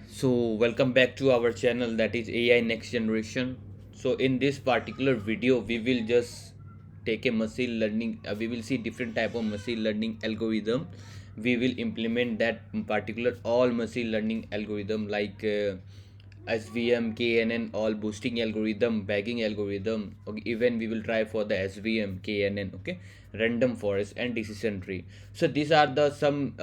So welcome back to our channel, that is AI Next Generation. So in this particular video we will just take a machine learning, we will see different type of machine learning algorithm. We will implement that particular all machine learning algorithm like SVM, KNN, all boosting algorithm, bagging algorithm. Okay, even we will try for the SVM, KNN, okay, random forest and decision tree. So these are the some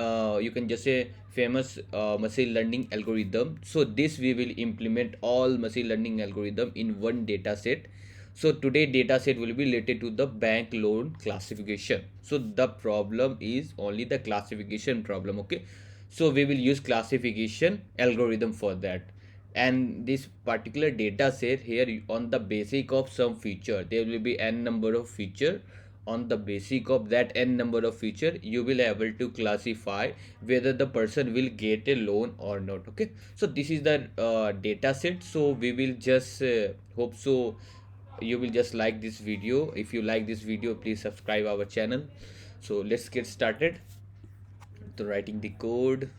you can just say famous machine learning algorithm. So this we will implement all machine learning algorithm in one data set. So today data set will be related to the bank loan classification. So the problem is only the classification problem, okay. So we will use classification algorithm for that. And this particular data set here, on the basic of some feature, there will be n number of feature. On the basic of that n number of feature, you will able to classify whether the person will get a loan or not, okay. So this is the data set. So we will just hope so you will just like this video. If you like this video, please subscribe our channel. So let's get started to writing the code.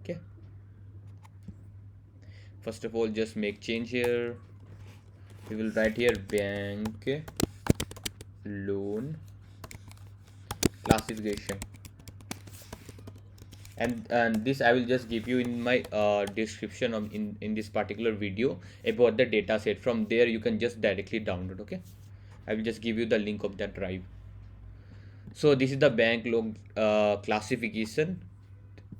Okay, first of all, just make change here. We will write here bank loan classification, and this I will just give you in my description of in this particular video about the data set. From there you can just directly download, okay. I will just give you the link of that drive. So this is the bank loan classification.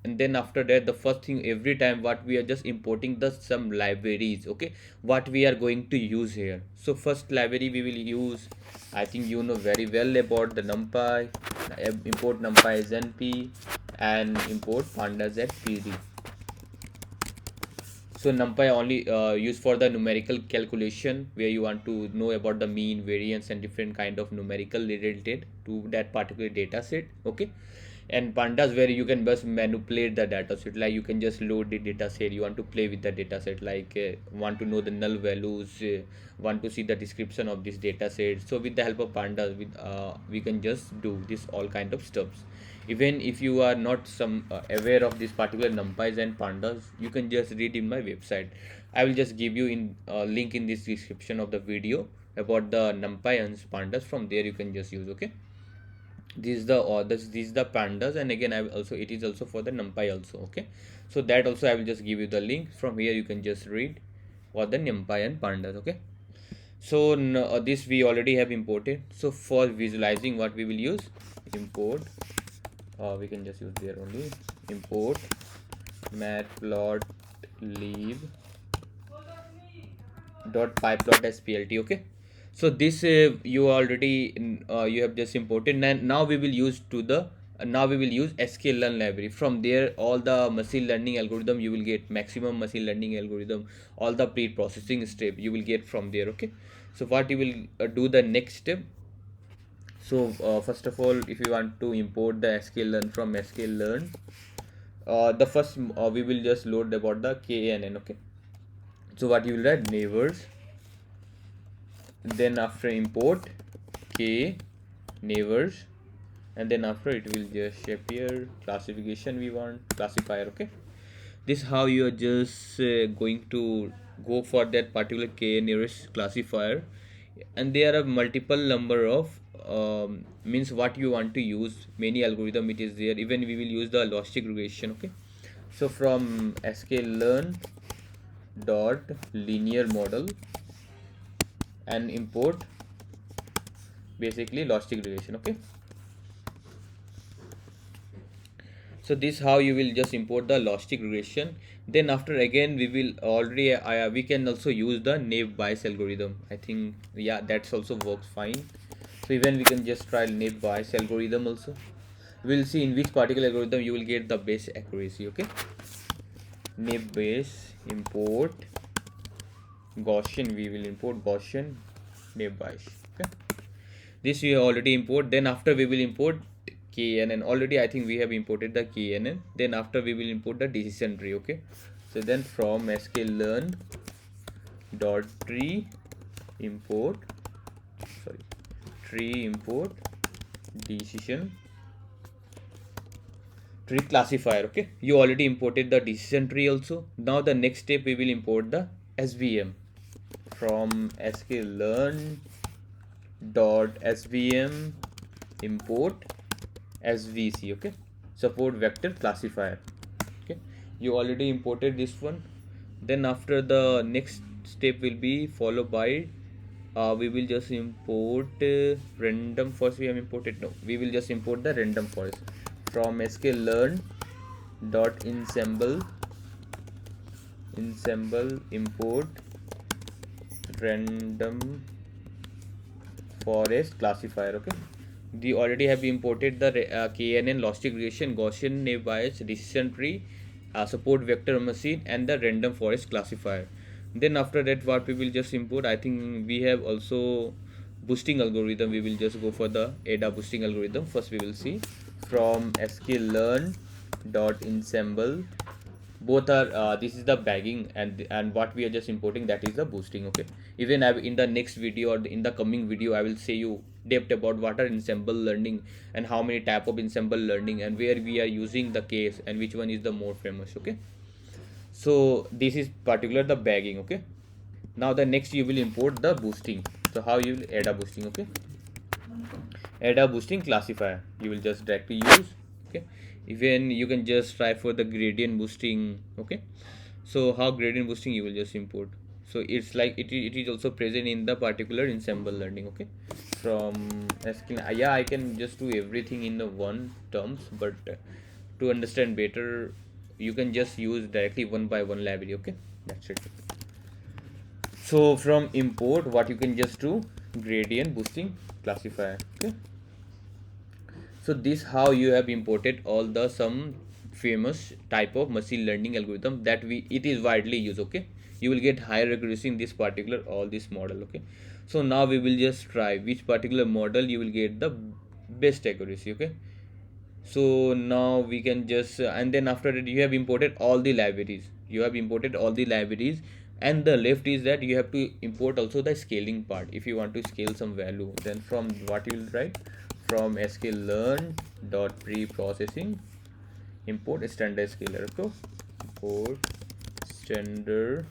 And then after that, the first thing, every time what we are just importing the some libraries, okay, what we are going to use here. So first library we will use, I think you know very well about the NumPy. Import NumPy as NP and import pandas at PD. So NumPy only used for the numerical calculation, where you want to know about the mean, variance, and different kind of numerical related to that particular data set, okay. And pandas, where you can just manipulate the data set, like you can just load the data set, you want to play with the data set, like want to know the null values, want to see the description of this data set. So with the help of pandas, with we can just do this all kind of stuffs. Even if you are not some aware of this particular numpys and pandas, you can just read in my website. I will just give you in link in this description of the video about the numpy and pandas. From there you can just use, okay. This is the this is the pandas, and again I will also, it is also for the numpy also, okay. So that also I will just give you the link. From here you can just read what the numpy and pandas, okay. So this we already have imported. So for visualizing, what we will use, import, we can just use there only, import matplotlib dot pyplot.splt, okay. So this you already you have just imported, and now we will use to the now we will use sklearn library. From there all the machine learning algorithm you will get, maximum machine learning algorithm, all the pre-processing step you will get from there, okay. So what you will do the next step. So first of all, if you want to import the sklearn from sklearn, the first we will just load about the KNN, okay. So what you will write, neighbors, then after import k neighbors, and then after it will just appear classification, we want classifier, okay. This how you are just going to go for that particular k nearest classifier. And there are multiple number of means what you want to use, many algorithm it is there. Even we will use the logistic regression, okay. So from sklearn dot linear model and import basically logistic regression, okay. So this how you will just import the logistic regression. Then after, again we will already we can also use the naive bayes algorithm, I think. Yeah, that's also works fine. So even we can just try naive bayes algorithm also. We'll see in which particular algorithm you will get the best accuracy, okay. Naive bayes, import Gaussian, we will import Gaussian naive bayes, okay. This we already import. Then after we will import KNN. Already I think we have imported the KNN. Then after we will import the decision tree, okay. So then from sklearn dot tree import, sorry, tree import decision tree classifier. Okay, you already imported the decision tree also. Now the next step, we will import the svm from sklearn dot svm import svc. Okay, support vector classifier. Okay, you already imported this one. Then after, the next step will be followed by we will just import random forest. We have imported, no, we will just import the random forest from sklearn dot ensemble import random forest classifier. Okay, we already have imported the knn logistic regression gaussian naive bayes decision tree, support vector machine, and the random forest classifier. Then after that, what we will just import, I think we have also boosting algorithm. We will just go for the ada boosting algorithm. First we will see from sklearn dot ensemble. Both are this is the bagging, and what we are just importing, that is the boosting. Okay, even in the next video or in the coming video, I will say you depth about what are ensemble learning and how many type of ensemble learning and where we are using the case and which one is the more famous. Okay, so this is particular the bagging. Okay, now the next you will import the boosting. So how you will add a boosting? Okay, add a boosting classifier, you will just directly use. Okay, even you can just try for the gradient boosting. Okay, so how gradient boosting you will just import. So it's like it is also present in the particular ensemble learning. Okay, from yeah, I can just do everything in the one terms, but to understand better, you can just use directly one by one library. Okay, that's it. So from import, what you can just do, gradient boosting classifier. Okay, so this how you have imported all the some famous type of machine learning algorithm that it is widely used. Okay, you will get higher accuracy in this particular all this model. Okay, so now we will just try which particular model you will get the best accuracy. Okay, so now we can just and then after that, you have imported all the libraries. And the left is that you have to import also the scaling part. If you want to scale some value, then from what you will write, from sklearn dot pre-processing import standard scaler. Okay, import standard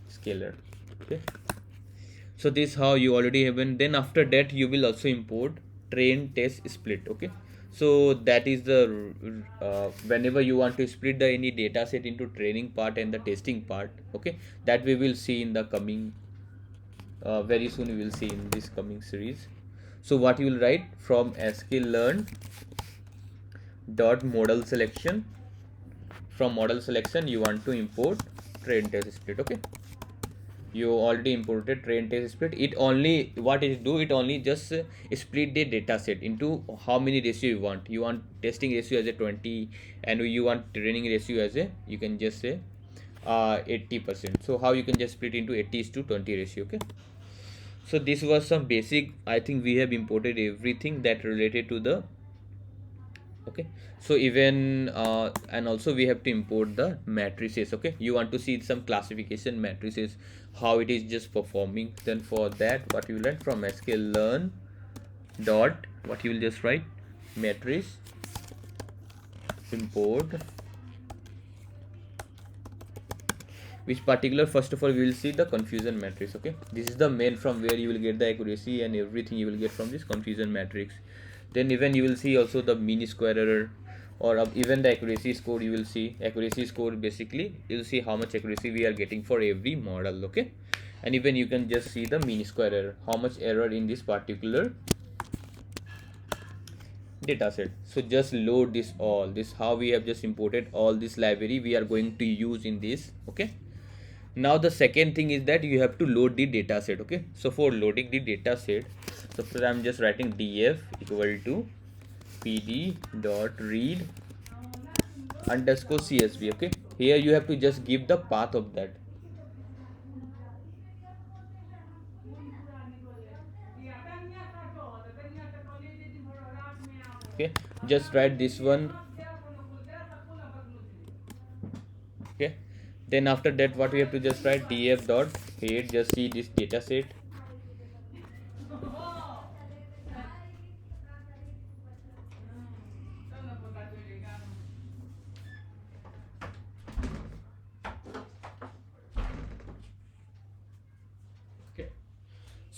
scaler. Okay, so this how you already have. And then after that, you will also import train test split. Okay, so that is the whenever you want to split the any data set into training part and the testing part. Okay, that we will see in the coming very soon, we will see in this coming series. So what you will write, from sklearn dot model selection, from model selection you want to import train test split. Okay, you already imported train test split. It only what it do, it only just split the data set into how many ratio you want testing ratio as a 20, and you want training ratio as a, you can just say 80%. So how you can just split into 80:20 ratio. Okay, so this was some basic. I think we have imported everything that related to the. Okay, so even and also we have to import the matrices. Okay, you want to see some classification matrices, how it is just performing. Then for that, what you learn, from sklearn dot, what you will just write, matrix import which particular. First of all, we will see the confusion matrix. Okay, this is the main from where you will get the accuracy and everything you will get from this confusion matrix. Then even you will see also the mean square error, or even the accuracy score. You will see accuracy score, basically you will see how much accuracy we are getting for every model. Okay, and even you can just see the mean square error, how much error in this particular data set. So just load this all, this how we have just imported all this library we are going to use in this. Okay, now the second thing is that you have to load the data set. Okay, so for loading the data set, so first I'm just writing df equal to pd dot read underscore csv. Okay, here you have to just give the path of that. Okay, just write this one. Okay, then after that, what we have to just write, df dot head, just see this data set.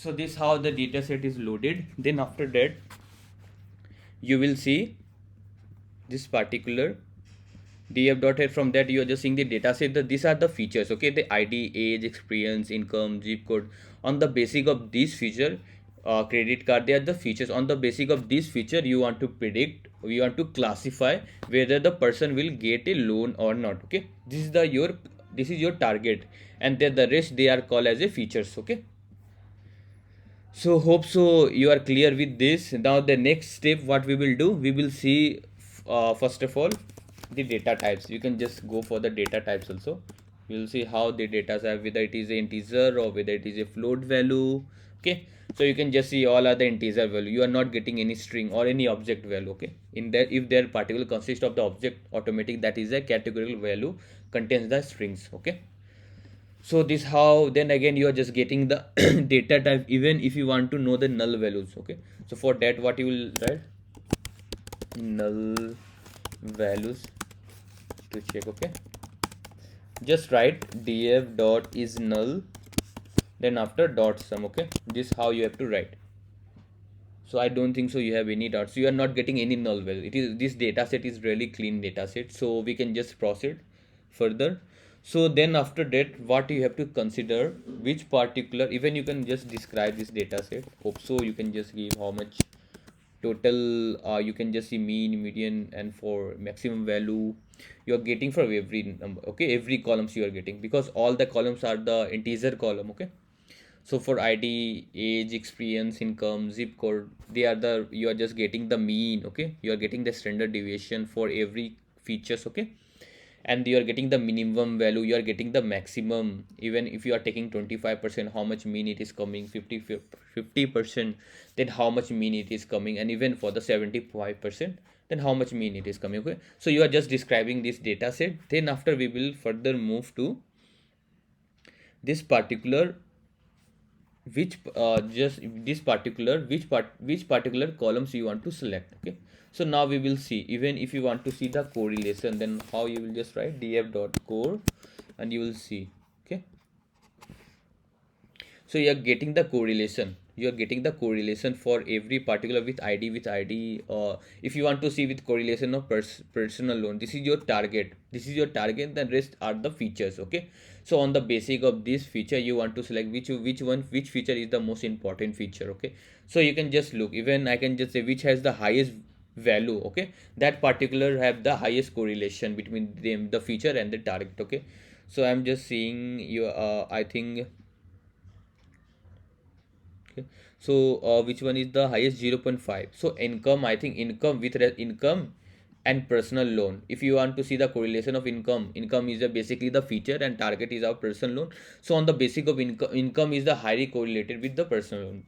So this how the data set is loaded. Then after that you will see this particular df.head. From that you are just seeing the data set. These are the features, okay, the id, age, experience, income, zip code. On the basic of this feature, credit card, they are the features. On the basic of this feature you want to predict, you want to classify whether the person will get a loan or not, okay. This is your target, and then the rest they are called as a features, okay. So hope so you are clear with this. Now the next step what we will do, we will see first of all the data types. You can just go for the data types also. You will see how the data are, whether it is an integer or whether it is a float value, okay. So you can just see all are the integer value. You are not getting any string or any object value, okay. In there, if their particular consists of the object automatic, that is a categorical value contains the strings, okay. So this how, then again you are just getting the data type even if you want to know the null values, okay. So for that what you will write, null values to check, okay. Just write df dot is null, then after dot sum, okay. This how you have to write. So I don't think so you have any dots, so you are not getting any null value. It is, this data set is really clean data set, so we can just proceed further. So then after that what you have to consider, which particular, even you can just describe this data set. Hope so you can just give how much total, you can just see mean, median, and for maximum value you are getting for every number, okay. Every columns you are getting, because all the columns are the integer column, okay. So for id, age, experience, income, zip code, they are the, you are just getting the mean, okay. You are getting the standard deviation for every features, okay. And you are getting the minimum value, you are getting the maximum. Even if you are taking 25%, how much mean it is coming, 50%, then how much mean it is coming, and even for the 75%, then how much mean it is coming, okay. So you are just describing this data set. Then after we will further move to this particular, which just this particular, which particular columns you want to select, okay. So now we will see, even if you want to see the correlation, then how you will just write df dot core, and you will see, okay. So you are getting the correlation, you are getting the correlation for every particular with id. If you want to see with correlation of personal loan, this is your target, then rest are the features, okay. So on the basic of this feature you want to select which feature is the most important feature, okay. So you can just look, even I can just say which has the highest value, okay. That particular have the highest correlation between them, the feature and the target, okay. So I'm just seeing you, I think, okay. So which one is the highest? 0.5. So income, I think income with income and personal loan. If you want to see the correlation of income is basically the feature, and target is our personal loan. So on the basic of income is the highly correlated with the personal loan.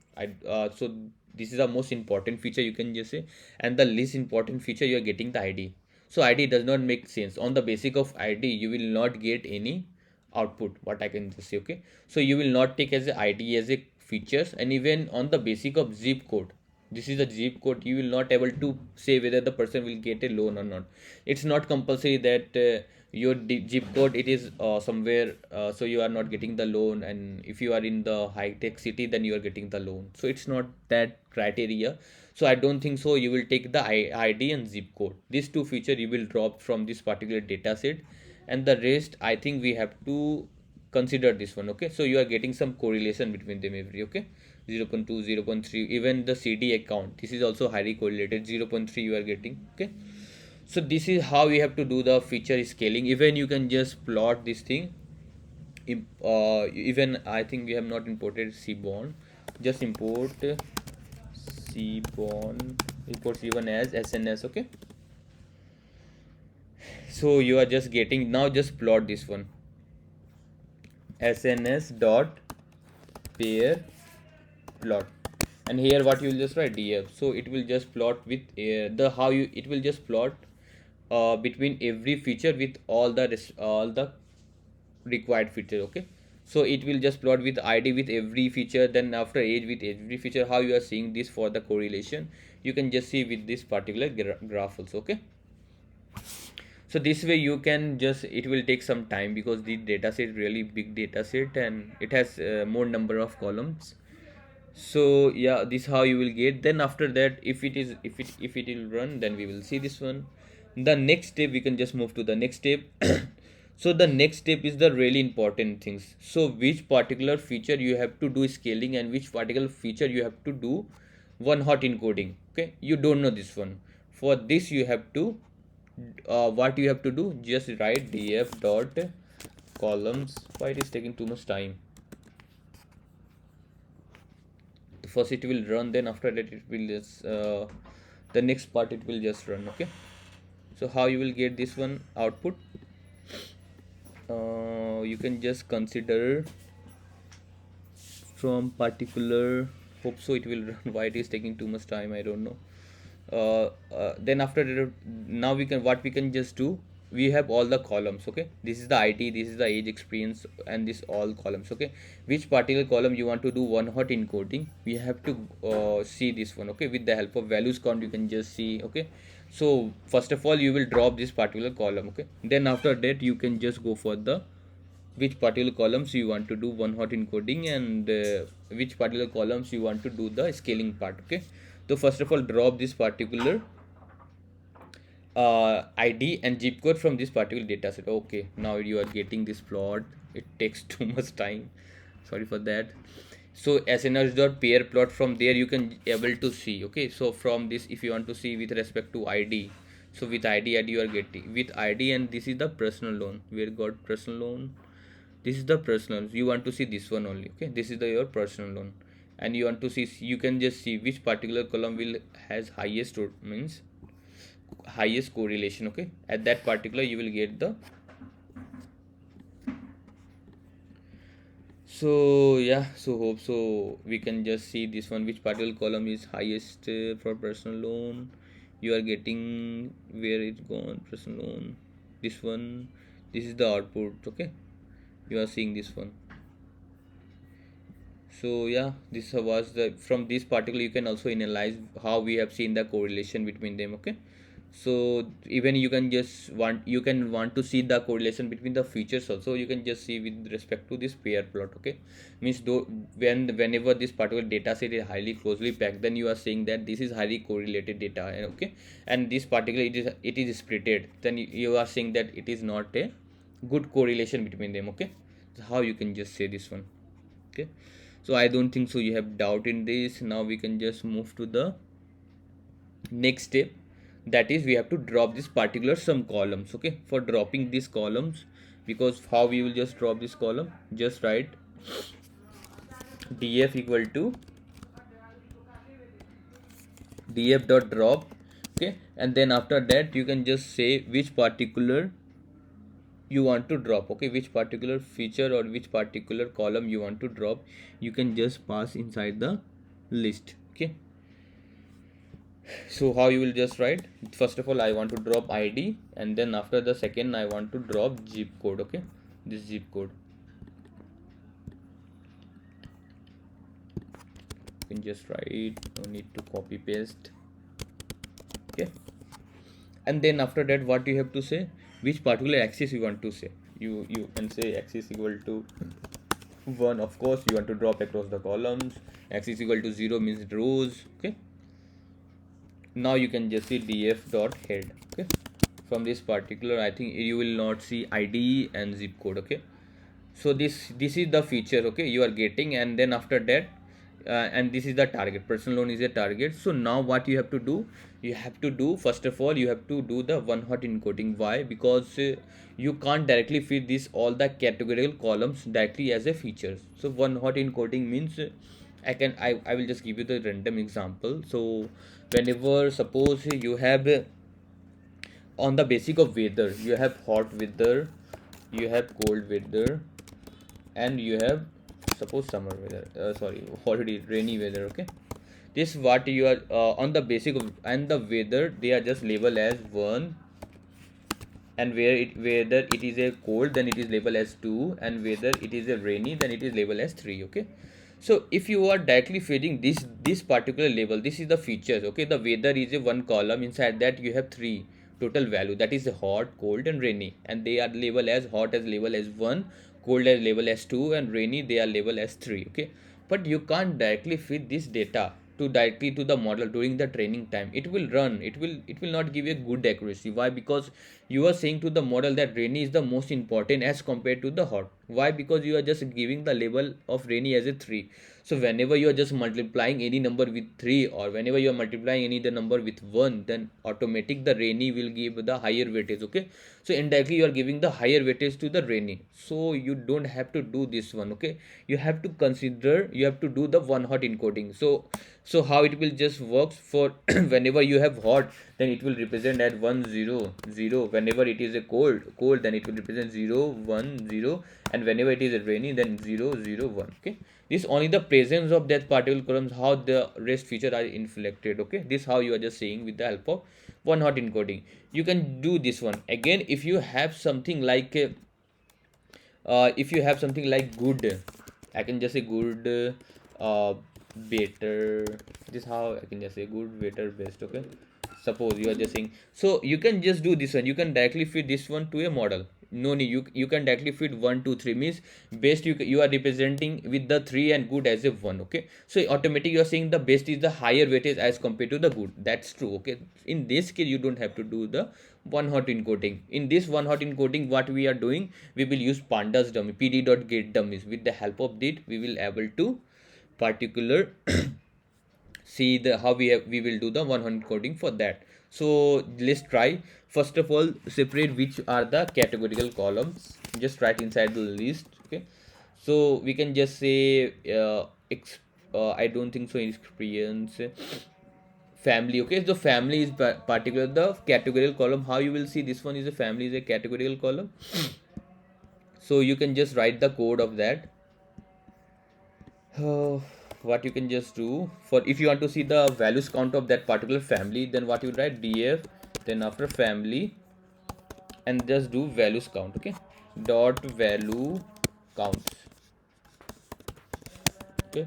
So this is the most important feature, you can just say, and the least important feature you are getting the id. So id does not make sense. On the basic of id you will not get any output, what I can just say, okay. So you will not take as a id as a features. And even on the basic of zip code, this is the zip code, you will not able to say whether the person will get a loan or not. It's not compulsory that your zip code it is somewhere, so you are not getting the loan, and if you are in the high tech city then you are getting the loan. So it's not that criteria. So I don't think so you will take the id and zip code. These two feature you will drop from this particular data set, and the rest I think we have to consider this one, okay. So you are getting some correlation between them every, okay. 0.2, 0.3, even the cd account, this is also highly correlated, 0.3 you are getting, okay. So this is how you have to do the feature scaling. Even you can just plot this thing. Even I think we have not imported cbond, just import cbond, import c1 as sns, okay. So you are just getting, now just plot this one, sns dot pair plot, and here what you will just write df. So it will just plot with the how you, it will just plot between every feature with all the required feature, okay. So it will just plot with id with every feature, then after age with every feature. How you are seeing this for the correlation, you can just see with this particular graph also, okay. So this way you can just, it will take some time because the data set really big data set, and it has more number of columns. So yeah, this how you will get. Then after that, if it will run, then we will see this one. The next step, we can just move to the next step. So the next step is the really important things. So which particular feature you have to do scaling, and which particular feature you have to do one hot encoding. Okay, you don't know this one. For this you have to what you have to do, just write df dot columns. Why it is taking too much time? First it will run, then after that it will just the next part it will just run. Okay, so how you will get this one output, you can just consider from particular. Hope so it will run. Why it is taking too much time, I don't know. Then after that, now we can, what we can just do, we have all the columns. Okay, this is the id, this is the age, experience, and this all columns. Okay, which particular column you want to do one hot encoding, we have to see this one. Okay, with the help of values count you can just see. Okay, so first of all you will drop this particular column. Okay, then after that you can just go for the which particular columns you want to do one hot encoding, and which particular columns you want to do the scaling part. Okay, so first of all drop this particular id and zip code from this particular data set. Okay, now you are getting this plot. It takes too much time, sorry for that. So SNS dot pair plot, from there you can able to see. Okay, so from this, if you want to see with respect to id, so with id you are getting with id, and this is the personal loan, where got personal loan, this is the personal, you want to see this one only. Okay, this is the your personal loan, and you want to see, you can just see which particular column will has highest means highest correlation. Okay, at that particular you will get the. So yeah, so hope so we can just see this one, which particular column is highest for personal loan. You are getting where it's gone, personal loan, this one, this is the output. Okay, you are seeing this one. So yeah, this was the, from this particular you can also analyze how we have seen the correlation between them. Okay, so even you can just want, you can want to see the correlation between the features also, you can just see with respect to this pair plot. Okay, means though whenever this particular data set is highly closely packed, then you are saying that this is highly correlated data. Okay, and this particular it is splitted, then you are saying that it is not a good correlation between them. Okay, so how you can just say this one. Okay, so I don't think so you have doubt in this. Now we can just move to the next step, that is we have to drop this particular some columns. Okay, for dropping these columns, because how we will just drop this column, just write df equal to df dot drop. Okay, and then after that you can just say which particular you want to drop. Okay, which particular feature or which particular column you want to drop, you can just pass inside the list. Okay, so how you will just write, first of all I want to drop id, and then after the second I want to drop zip code. Okay, this zip code you can just write, no need to copy paste. Okay, and then after that what you have to say, which particular axis you want to say, you can say axis equal to 1, of course you want to drop across the columns. Axis equal to 0 means rows. Okay, now you can just see df dot head. Okay, from this particular I think you will not see id and zip code. Okay, so this is the feature. Okay, you are getting, and then after that and this is the target, personal loan is a target. So now what you have to do, you have to do, first of all you have to do the one hot encoding. Why? Because you can't directly feed this all the categorical columns directly as a feature. So one hot encoding means I will just give you the random example. So whenever suppose you have on the basic of weather, you have hot weather, you have cold weather, and you have suppose summer weather, sorry, already rainy weather. Okay, this what you are on the basic of, and the weather they are just labeled as 1, and whether it is a cold then it is labeled as 2, and whether it is a rainy then it is labeled as 3. Okay, so if you are directly feeding this particular label, this is the features. Okay, the weather is a one column, inside that you have 3 total value, that is hot, cold, and rainy, and they are labeled as hot as labeled as 1, cold as labeled as 2, and rainy they are labeled as 3. Okay, but you can't directly feed this data to directly to the model during the training time. It will run, it will not give you a good accuracy. Why? Because you are saying to the model that rainy is the most important as compared to the hot. Why? Because you are just giving the label of rainy as a 3. So whenever you are just multiplying any number with 3, or whenever you are multiplying any the number with 1, then automatic the rainy will give the higher weightage. Okay, so indirectly you are giving the higher weightage to the rainy, so you don't have to do this one. Okay, you have to consider, you have to do the one hot encoding. So how it will just works for whenever you have hot, then it will represent at 1 0 0. Whenever it is a cold, then it will represent 0 1 0. And whenever it is a rainy, then 0 0 1. Okay, this only the presence of that particular columns, how the rest feature are inflected. Okay, this how you are just saying with the help of one hot encoding. You can do this one again if you have something like if you have something like good, I can just say good, better. This how I can just say good, better, best. Okay, suppose you are just saying, so you can just do this one, you can directly feed this one to a model. No need, you can directly feed 1 2 3 means best you are representing with the 3 and good as a 1. Okay, so automatically you are saying the best is the higher weightage as compared to the good. That's true. Okay, in this case you don't have to do the one hot encoding. In this one hot encoding, what we are doing, we will use pandas dummy, pd.get dummies. With the help of it, we will able to particular see the how we will do the one hot encoding for that. So let's try. First of all, separate which are the categorical columns. Just write inside the list. Okay, so we can just say I don't think so. Experience family. Okay, so family is particular the categorical column. How you will see this one is a family is a categorical column. So you can just write the code of that. What you can just do for, if you want to see the values count of that particular family, then what you write df, then after family, and just do values count. Okay, dot value counts. Okay,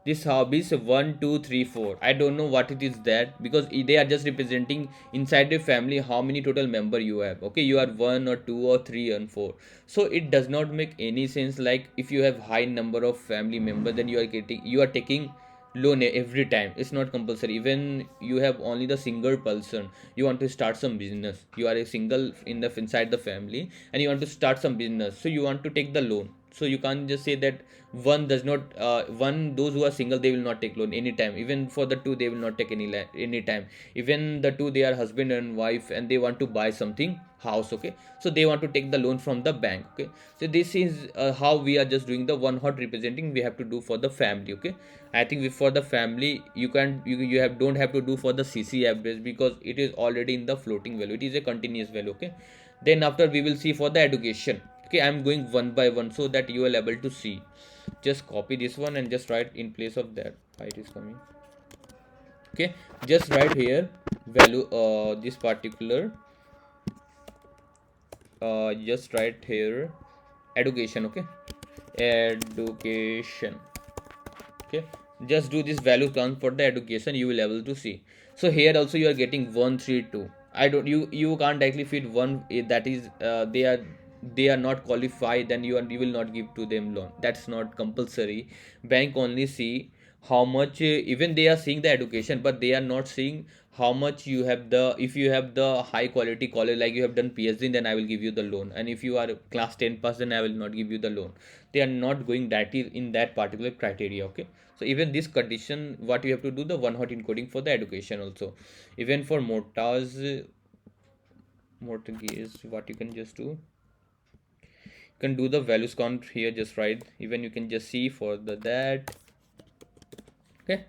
this hobbies 1 2 3 4, I don't know what it is that, because they are just representing inside the family how many total member you have. Okay, you are 1 or 2 or 3 and 4, so it does not make any sense. Like if you have high number of family member, then you are taking loan every time. It's not compulsory. Even you have only the single person, you want to start some business, you are a single in the inside the family and you want to start some business, so you want to take the loan. So you can't just say that one does not one, those who are single, they will not take loan anytime. Even for the two, they will not take any time. Even the two, they are husband and wife and they want to buy something house. Okay, so they want to take the loan from the bank. Okay, so this is how we are just doing the one hot representing we have to do for the family. Okay, I think for the family you can you have don't have to do for the cc average, because it is already in the floating value, it is a continuous value. Okay, then after we will see for the education. Okay, I'm going one by one so that you are able to see. Just copy this one and just write in place of that why it is coming. Okay, just write here value this particular just write here education. Okay, education. Okay, just do this value count for the education, you will able to see. So here also you are getting 132. I don't, you can't actually fit one that is they are not qualified, then you will not give to them loan. That's not compulsory. Bank only see how much even they are seeing the education, but they are not seeing how much you have the, if you have the high quality college like you have done phd, then I will give you the loan, and if you are class 10 pass, then I will not give you the loan. They are not going that in that particular criteria. Okay, so even this condition, what you have to do the one hot encoding for the education also. Even for mortgage, what you can just do, you can do the values count here, just write. Even you can just see for the that. Okay,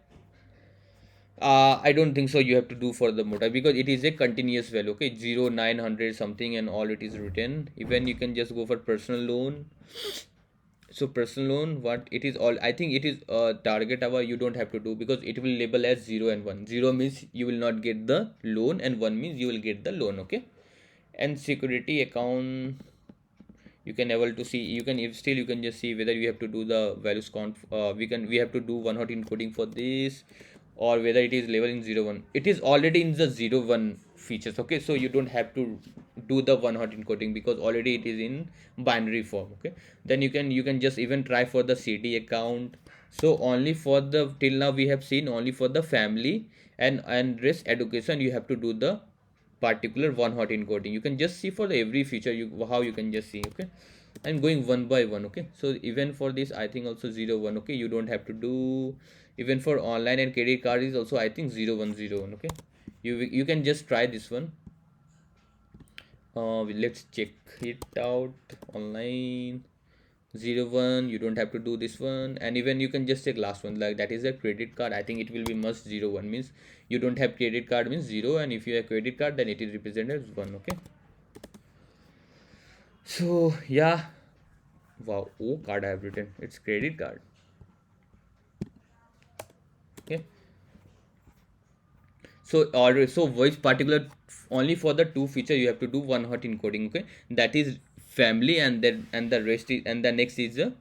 I don't think so you have to do for the motor, because it is a continuous value. Okay, 0 900 something and all it is written. Even you can just go for personal loan. So personal loan, what it is all, I think it is target hour, you don't have to do, because it will label as 0 and 1. 0 means you will not get the loan and 1 means you will get the loan. Okay, and security account, you can able to see, you can, if still you can just see whether you have to do the values count. We have to do one hot encoding for this, or whether it is level in 0 1, it is already in the 0 1 features. Okay, so you don't have to do the one hot encoding because already it is in binary form. Okay, then you can just even try for the CD account. So only for the, till now we have seen only for the family and rest education you have to do the particular one hot encoding. You can just see for the every feature you how you can just see. Okay, I'm going one by one. Okay, so even for this I think also 0 1. Okay, you don't have to do. Even for online and credit card is also I think 0 1 0 1. Okay, you can just try this one. Let's check it out online. 0 1, you don't have to do this one, and even you can just take last one, like that is a credit card. I think it will be must 0 1, means you don't have credit card means 0, and if you have credit card then it is represented as 1. Okay, so yeah. Wow, oh card I have written, it's credit card. Okay, so or so which particular, only for the two feature you have to do one hot encoding. Okay, that is family, and then and the rest is, and the next is the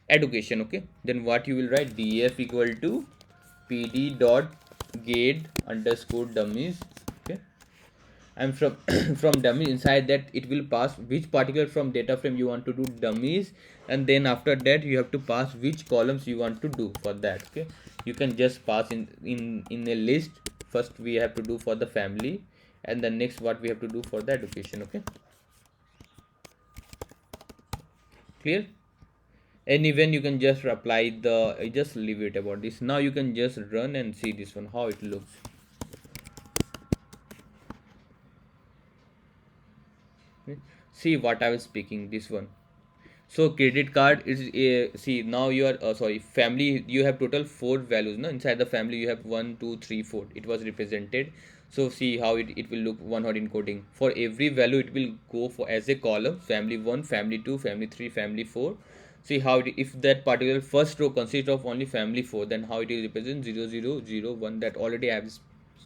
education. Okay, then what you will write, df equal to pd dot get underscore dummies. Okay, and from from dummies, inside that it will pass which particular from data frame you want to do dummies, and then after that you have to pass which columns you want to do for that. Okay, you can just pass in a list. First we have to do for the family, and then next what we have to do for the education. Okay, clear? And even you can just apply the, just leave it about this. Now you can just run and see this one how it looks. Okay. See what I was speaking, this one. So credit card is a, see now you are sorry, family, you have total 4 values. No, inside the family you have 1 2 3 4, it was represented. So see how it will look one hot encoding. For every value it will go for as a column, family 1, family 2, family 3, family 4. See how it, if that particular first row consists of only family 4, then how it is represent 0 0 0 1, that already I have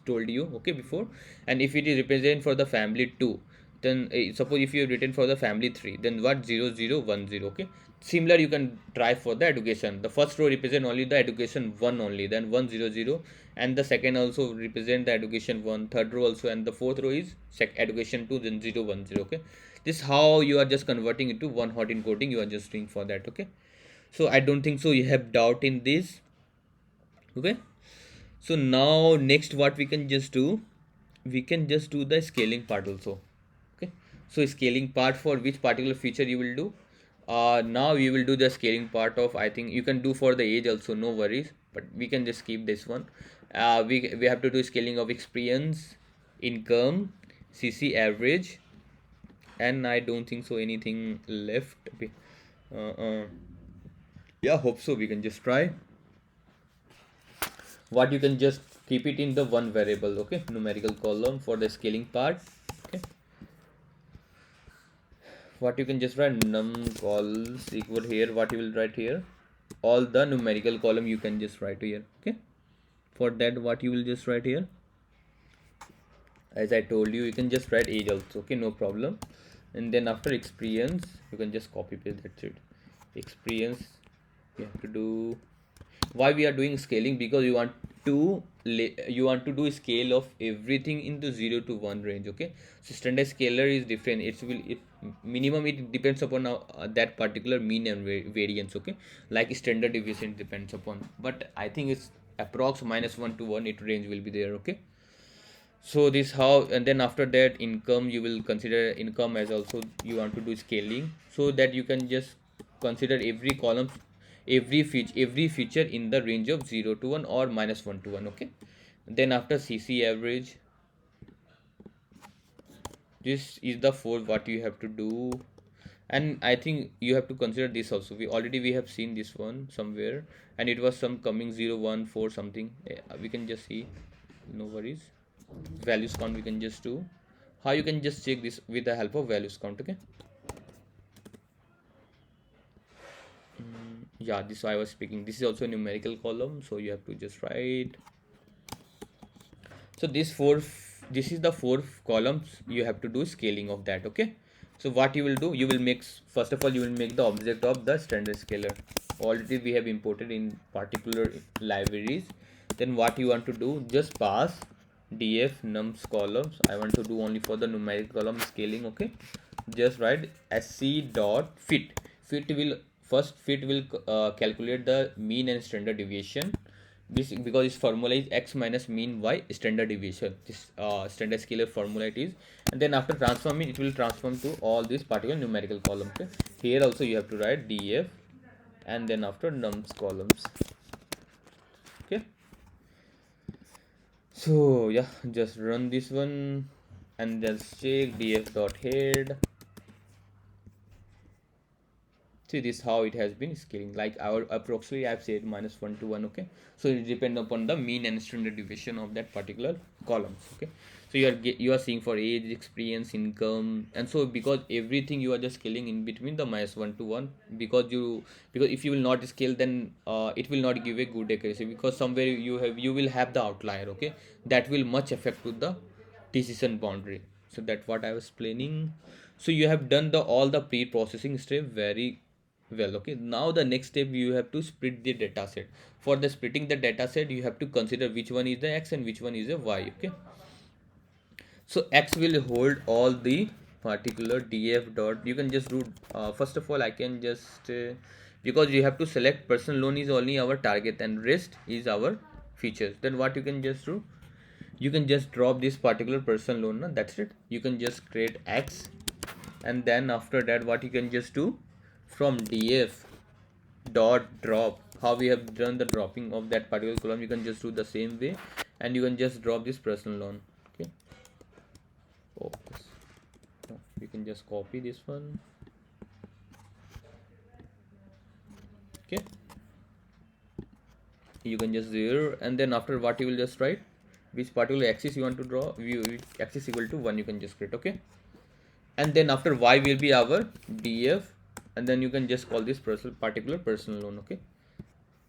told you. Okay, before. And if it is represent for the family 2, then suppose if you have written for the family 3, then what, 0 0 1 0. Okay, similar you can try for the education. The first row represent only the education 1 only, then 1 0 0, and the second also represent the education 1, third row also, and the fourth row is education 2, then 0 1 0. Okay, this how you are just converting it to one hot encoding, you are just doing for that. Okay, so I don't think so you have doubt in this. Okay, so now next what we can just do, we can just do the scaling part also. Okay, so scaling part for which particular feature you will do. Now we will do the scaling part of, I think you can do for the age also, no worries, but we can just keep this one. We have to do scaling of experience, income, cc average, and I don't think so anything left. Yeah, hope so, we can just try. What you can just keep it in the one variable. Okay, numerical column for the scaling part. Okay, what you can just write, num calls equal here, what you will write here, all the numerical column you can just write here. Okay, for that what you will just write here, as I told you, you can just write age also. Okay, no problem. And then after experience you can just copy paste, that's it. Experience you have to do. Why we are doing scaling, because you want to do scale of everything into 0 to 1 range. Okay, so standard scaler is different, it minimum, it depends upon that particular mean and variance. Okay, like standard deviation depends upon, but I think it's approx -1 to 1, it range will be there. Okay, so this how, and then after that income, you will consider income as also you want to do scaling, so that you can just consider every column, every feature in the range of 0 to 1 or -1 to 1. Okay, then after cc average, this is the 4 what you have to do. And I think you have to consider this also, we have seen this one somewhere, and it was some coming 0 1 4 something. We can just see, no worries. Values count we can just do. How you can just check this with the help of values count. Okay, yeah, this I was speaking, this is also a numerical column, so you have to just write. So this is the 4 columns you have to do scaling of that. Okay, so what you will do, you will make, first of all you will make the object of the standard scaler. Already we have imported in particular libraries. Then what you want to do, just pass df nums columns. I want to do only for the numeric column scaling. Okay, just write sc dot fit. Fit will calculate the mean and standard deviation. Because its formula is x minus mean y standard deviation. This standard scalar formula it is. And then after transforming, it will transform to all these particular numerical columns. Okay, here also you have to write df and then after nums columns. Okay, so yeah, just run this one and just check df dot head. See, this how it has been scaling, like our approximately I've said -1 to 1. Okay, so it depends upon the mean and standard deviation of that particular columns. Okay, so you are seeing for age, experience, income, and so because everything you are just scaling in between the -1 to 1, because if you will not scale, then it will not give a good accuracy, because somewhere you will have the outlier. Okay, that will much affect to the decision boundary. So that's what I was explaining. So you have done the all the pre-processing step very well. Okay, now the next step, you have to split the data set. For the splitting the data set, you have to consider which one is the x and which one is the y. Okay, so x will hold all the particular df dot. You can just do first of all I can just because you have to select personal loan is only our target and rest is our features. Then what you can just do, you can just drop this particular personal loan. No? That's it. You can just create x, and then after that what you can just do, from df dot drop, how we have done the dropping of that particular column, you can just do the same way, and you can just drop this personal loan. Okay, oh this, no, you can just copy this one. Okay, you can just there, and then after what you will just write which particular axis you want to draw, which axis equal to 1, you can just create. Okay, and then after y will be our df, and then you can just call this particular personal loan. Okay,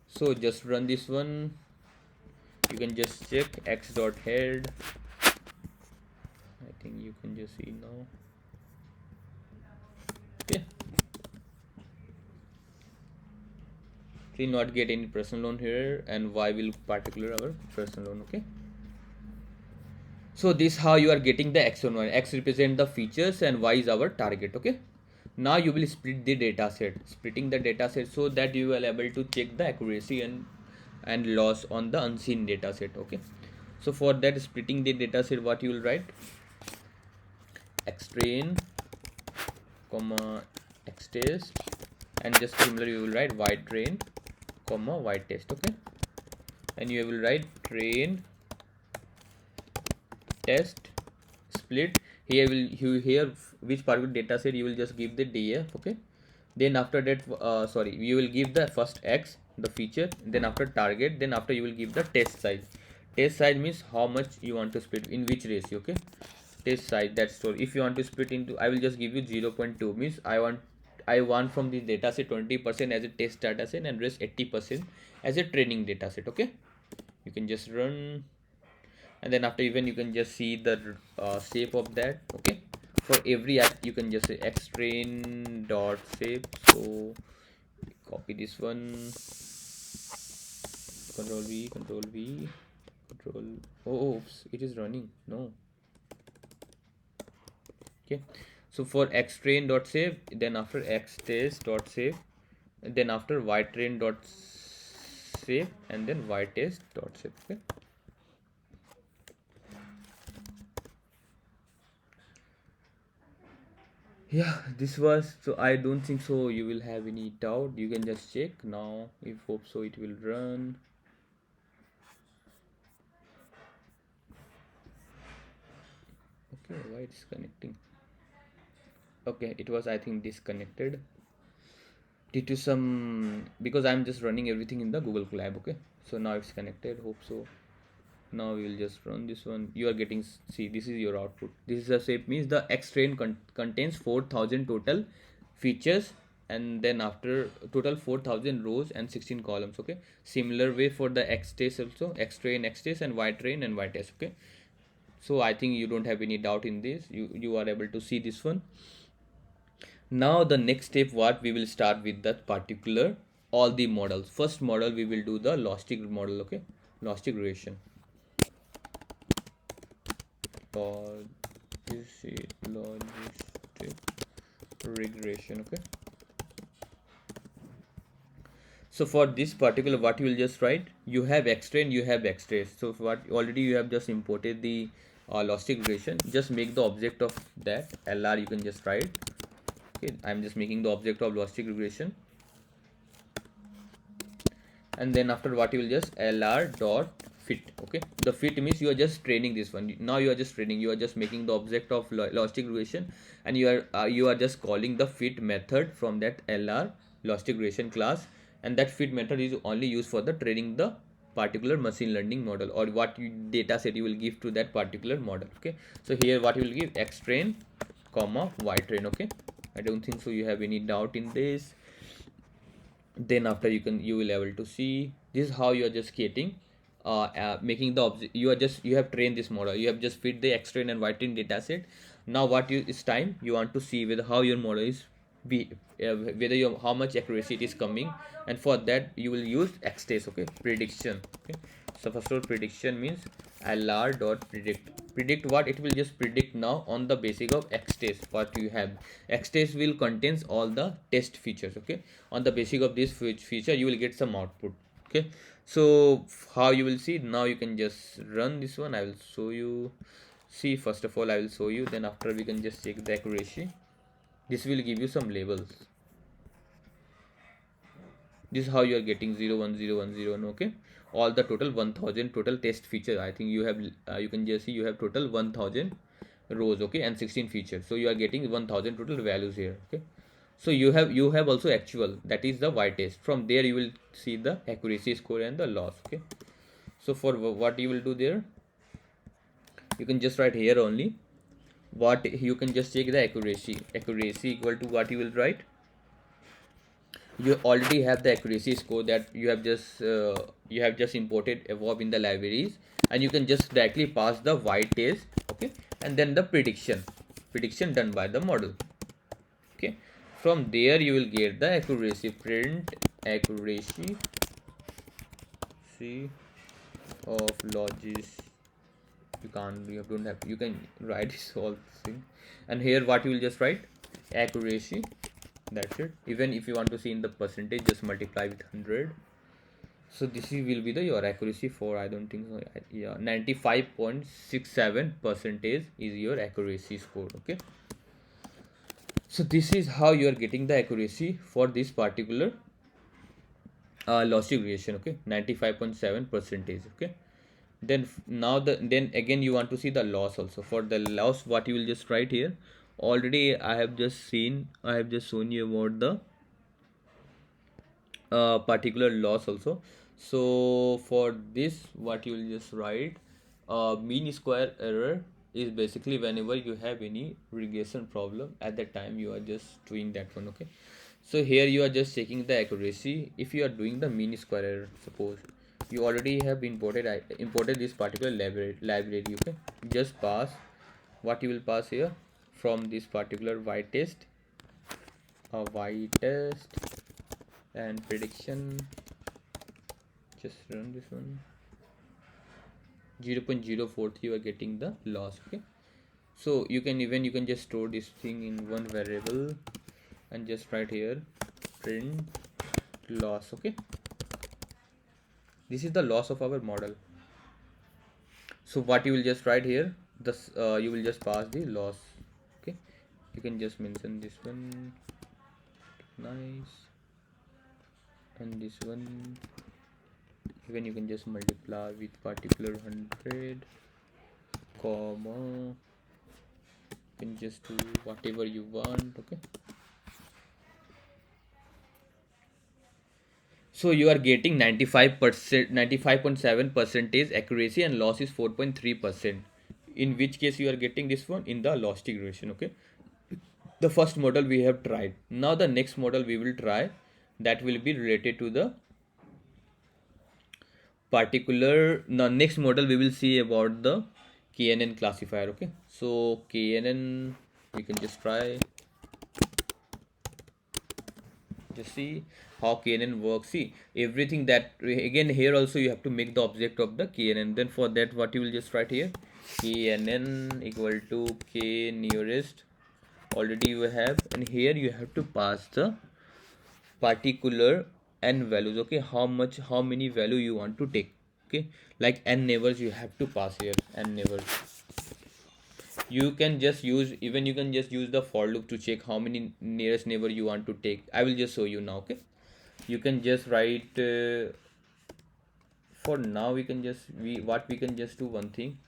so just run this one. You can just check x dot head. I think you can just see now. Okay, we not get any personal loan here, and y will particular our personal loan. Okay, so this how you are getting the x on y. X represent the features and y is our target. Okay, now you will split the data set, splitting the data set so that you will able to check the accuracy and loss on the unseen data set. Okay, so for that splitting the data set, what you will write, xtrain comma xtest, and just similar you will write ytrain comma ytest. Okay, and you will write train test split. Here here which particular data set you will just give the df. Okay, then after that sorry, you will give the first x, the feature, then after target, then after you will give the test size. Test size means how much you want to split in which ratio. Okay, test size, that's so if you want to split into, I will just give you 0.2, means I want from the data set 20% as a test data set and rest 80% as a training data set. Okay, you can just run, and then after even you can just see the shape of that. Okay, for every app you can just say xtrain dot shape. So copy this one, control v, control v, control, oh oops, it is running, no. Okay, so for xtrain dot save, then after xtest dot save, then after ytrain dot save, and then ytest dot save. Okay, yeah, this was, so I don't think so you will have any doubt. You can just check now, if hope so it will run. Okay, why it's connecting? Okay, it was I think disconnected due to some, because I'm just running everything in the Google Colab. Okay, so now it's connected, hope so. Now we will just run this one. You are getting, see, this is your output. This is a shape, means the xtrain contains 4000 total features, and then after total 4000 rows and 16 columns. Okay, similar way for the xtest also, xtrain, xtest, and ytrain and ytest. Okay, so I think you don't have any doubt in this. You are able to see this one. Now the next step, what we will start with that particular all the models. First model we will do the logistic model. Okay, logistic regression. Logistic regression. Okay, so for this particular, what you will just write, you have x-train, you have x-trace. So what already you have just imported the logistic regression, just make the object of that lr, you can just write. Okay, I'm just making the object of logistic regression, and then after what you will just lr dot fit. Okay, the fit means you are just training this one. Now you are just training, you are just making the object of logistic regression, and you are just calling the fit method from that lr logistic regression class, and that fit method is only used for the training the particular machine learning model, or what data set you will give to that particular model. Okay, so here what you will give, x train comma y train. Okay, I don't think so you have any doubt in this. Then after you will able to see this is how you are just getting making the object. You have trained this model, you have just fit the x train and y train data set. Now what you is time you want to see whether how your model is be whether you how much accuracy it is coming, and for that you will use x test. Okay, prediction. Okay, so first of all, prediction means lr dot predict what it will just predict now on the basis of x test. What you have, x test will contains all the test features. Okay, on the basis of this feature you will get some output. Okay, so how you will see, now you can just run this one, I will show you. See, first of all I will show you, then after we can just check the accuracy. This will give you some labels. This is how you are getting 0 1 0 1 0 1. Okay, all the total 1000 total test feature. I think you have you can just see you have total 1000 rows. Okay, and 16 features, so you are getting 1000 total values here. Okay, so you have also actual, that is the y test. From there you will see the accuracy score and the loss. Okay, so for what you will do there, you can just write here only what you can just check the accuracy equal to what you will write. You already have the accuracy score that you have just imported above in the libraries, and you can just directly pass the y test. Okay, and then the prediction done by the model. Okay, from there you will get the accuracy, print accuracy of logis. You don't have, you can write this whole thing, and here what you will just write, accuracy, that's it. Even if you want to see in the percentage, just multiply with 100. So this will be the your accuracy for, I don't think so, yeah, 95.67 percentage is your accuracy score. Okay, so this is how you are getting the accuracy for this particular logistic regression. Okay, 95.7 percentage. Okay, then then again you want to see the loss also. For the loss, what you will just write here, already I have just shown you about the particular loss also. So for this, what you will just write, mean square error is basically whenever you have any regression problem, at that time you are just doing that one. Okay, so here you are just checking the accuracy. If you are doing the mean square error, suppose you already have imported this particular library. Okay, just pass what you will pass here from this particular y test, and prediction. Just run this one, 0.043 you are getting the loss. Okay, so you can just store this thing in one variable and just write here print loss. Okay, this is the loss of our model. So what you will just write here, this you will just pass the loss. Okay, you can just mention this one, nice, and this one. Even you can just multiply with particular 100 comma, you can just do whatever you want. Okay, so you are getting 95%, 95.7 percentage accuracy, and loss is 4.3%. In which case you are getting this one in the logistic regression. Okay, the first model we have tried. Now the next model we will try, that will be related to the particular. Now next model we will see about the KNN classifier. Okay, so KNN we can just try. Just see how KNN works. See everything that again here also you have to make the object of the KNN. Then for that what you will just write here, KNN equal to K nearest already you have, and here you have to pass the particular n values. Okay, how many value you want to take. Okay, like n neighbors you have to pass here, n neighbors. You can just use, even you can just use the for loop to check how many nearest neighbor you want to take. I will just show you now. Okay, you can just write for now we can just we can just do one thing.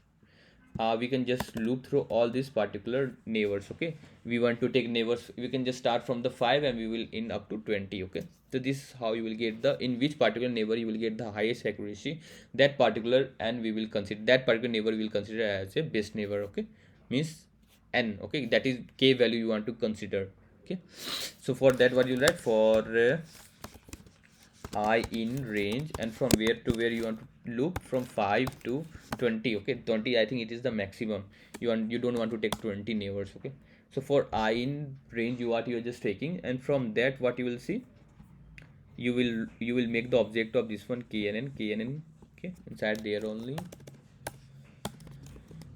We can just loop through all these particular neighbors. Okay, we want to take neighbors, we can just start from the 5 and we will end up to 20. Okay, so this is how you will get the, in which particular neighbor you will get the highest accuracy, that particular, and we will consider that particular neighbor we will consider as a best neighbor. Okay, means n. Okay, that is k value you want to consider. Okay, so for that what you write, for I in range, and from where to where you want to loop, from 5 to 20. Okay, 20 I think it is the maximum. You don't want to take 20 neighbors. Okay, so for I in range you are just taking, and from that what you will see, you will make the object of this one knn. Okay, inside there only.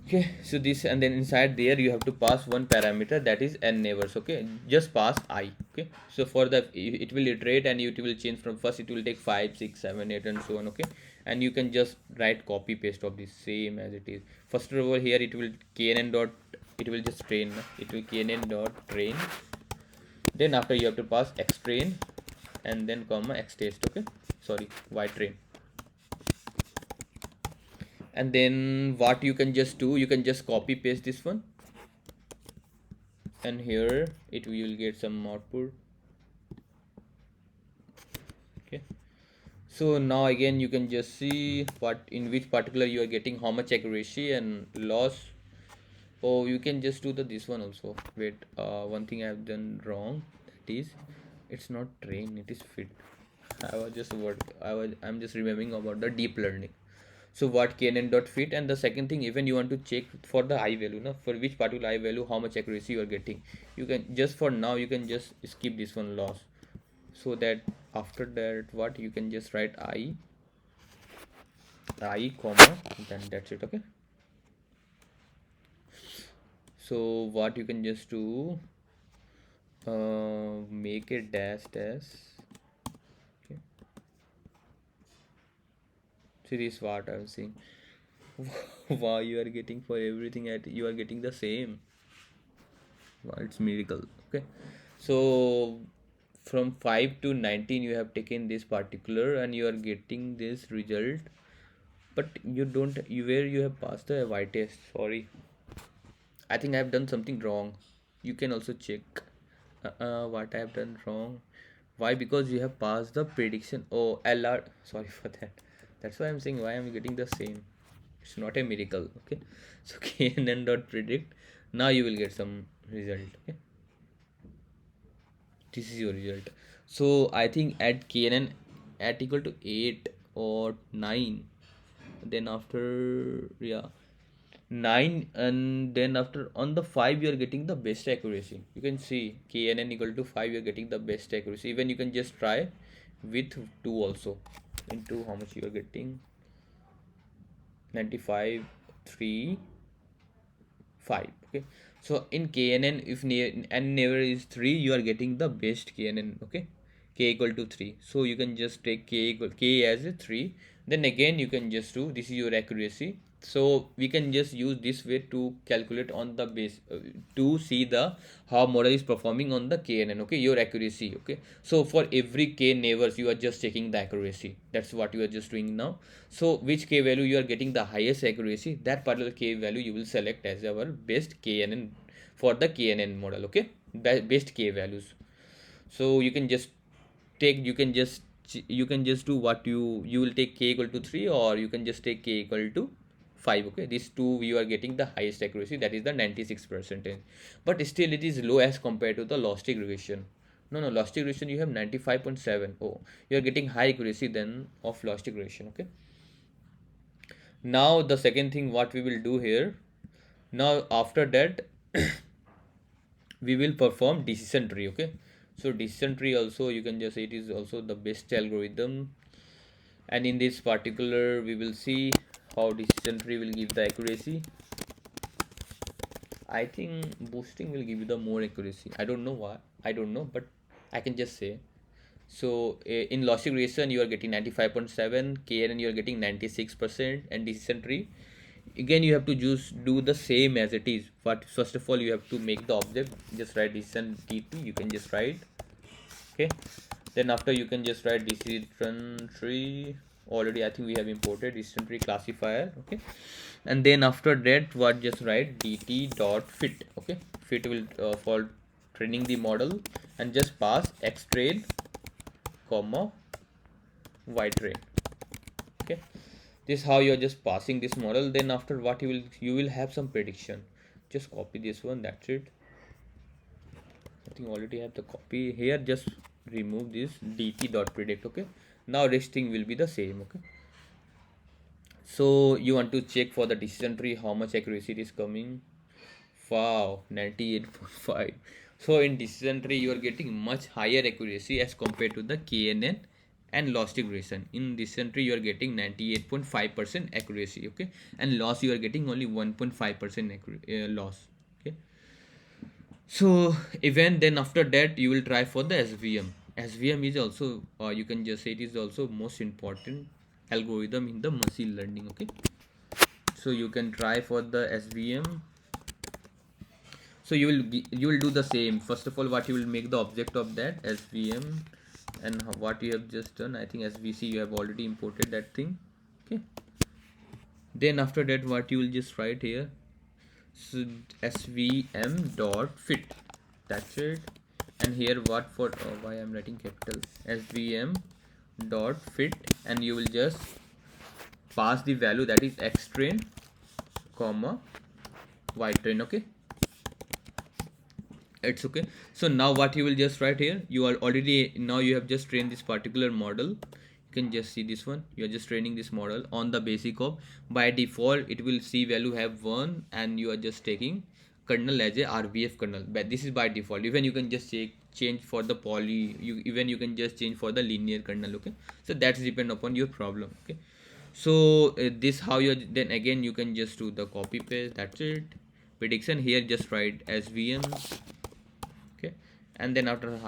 Okay, so this, and then inside there you have to pass one parameter, that is n neighbors. Okay, just pass I. Okay, so for the it will iterate and it will change from first, it will take 5 6 7 8 and so on. Okay, and you can just write copy paste of the same as it is. First over here it will knn dot, it will just train, it will knn dot train, then after you have to pass x train and then comma x test. Okay, sorry, y train. And then what you can just do, you can just copy paste this one, and here it will get some output. Okay, so now again you can just see what, in which particular you are getting how much accuracy and loss. Oh, you can just do the this one also. Wait, one thing I have done wrong, that is it's not train, it is fit. I'm just remembering about the deep learning. So what knn dot fit, and the second thing, even you want to check for the I value, no, for which particular I value how much accuracy you are getting, you can just, for now you can just skip this one loss, so that after that what you can just write I comma, then that's it. Okay, so what you can just do, make it dash dash. Okay, see this what I'm saying. Wow, you are getting for everything at, you are getting the same. Wow, it's miracle. Okay, so from 5 to 19 you have taken this particular and you are getting this result, but you don't, you where you have passed the y test. Sorry, I think I have done something wrong. You can also check what I have done wrong. Why? Because you have passed the prediction. Oh, LR. Sorry for that. That's why I'm saying why I'm getting the same. It's not a miracle. Okay. So knn dot predict. Now you will get some result. Okay. This is your result. So I think at knn at equal to 8 or 9. Then after, yeah, 9, and then after on the 5 you are getting the best accuracy. You can see knn equal to 5, you are getting the best accuracy. Even you can just try with 2 also. In 2 how much you are getting, 95 3 5. Okay, so in knn if n never is 3, you are getting the best knn. Okay, k equal to 3, so you can just take k as a 3, then again you can just do, this is your accuracy. So we can just use this way to calculate on the base, to see the how model is performing on the knn. Okay, your accuracy. Okay, so for every k neighbors you are just checking the accuracy, that's what you are just doing now. So which k value you are getting the highest accuracy, that particular k value you will select as our best knn for the knn model. Okay, best k values. So you can just take, you can just do what you will take k equal to 3, or you can just take k equal to 5. Okay, these two you are getting the highest accuracy, that is the 96%, but still it is low as compared to the logistic regression. No, logistic regression you have 95.7. Oh, you are getting high accuracy than of logistic regression. Okay, now the second thing what we will do here, now after that we will perform decision tree. Okay, So decision tree also, you can just say it is also the best algorithm. And in this particular we will see how decision tree will give the accuracy. I think boosting will give you the more accuracy. I don't know why, I don't know, but I can just say. So in logic regression you are getting 95.7, KNN you are getting 96%, and decision tree again you have to just do the same as it is. But first of all you have to make the object, just write decision TP, you can just write, okay. Then after you can just write decision tree, already I think we have imported decision tree classifier, okay. And then after that what, just write dt dot fit, okay. Fit will for training the model, and just pass x train comma y train, okay. This is how you're just passing this model. Then after what you will have some prediction. Just copy this one, that's it. I think already have the copy here. Just remove this dt dot predict, okay. Now rest thing will be the same, okay. So you want to check for the decision tree how much accuracy it is coming. Wow, 98.5. So in decision tree you are getting much higher accuracy as compared to the KNN and loss regression. In decision tree you are getting 98.5% accuracy, okay, and loss you are getting only 1.5% loss, okay. So even then after that you will try for the SVM. SVM is also you can just say it is also most important algorithm in the machine learning, okay. So you can try for the SVM. So you will do the same. First of all what you will make the object of that SVM, and what you have just done, I think SVC you have already imported that thing, okay. Then after that what you will just write here, so SVM dot fit, that's it. And here what for why I'm writing capital, SVM dot fit, and you will just pass the value, that is x train comma y train, okay. It's okay. So now what you will just write here, you are already, now you have just trained this particular model. You can just see this one, you are just training this model on the basic of, by default it will see value have 1, and you are just taking kernel as a RVF kernel, but this is by default. Even you can just change for the poly, you can just change for the linear kernel, okay. So that's depend upon your problem, okay. So this how you, then again you can just do the copy paste, that's it. Prediction here just write SVM, okay. And then after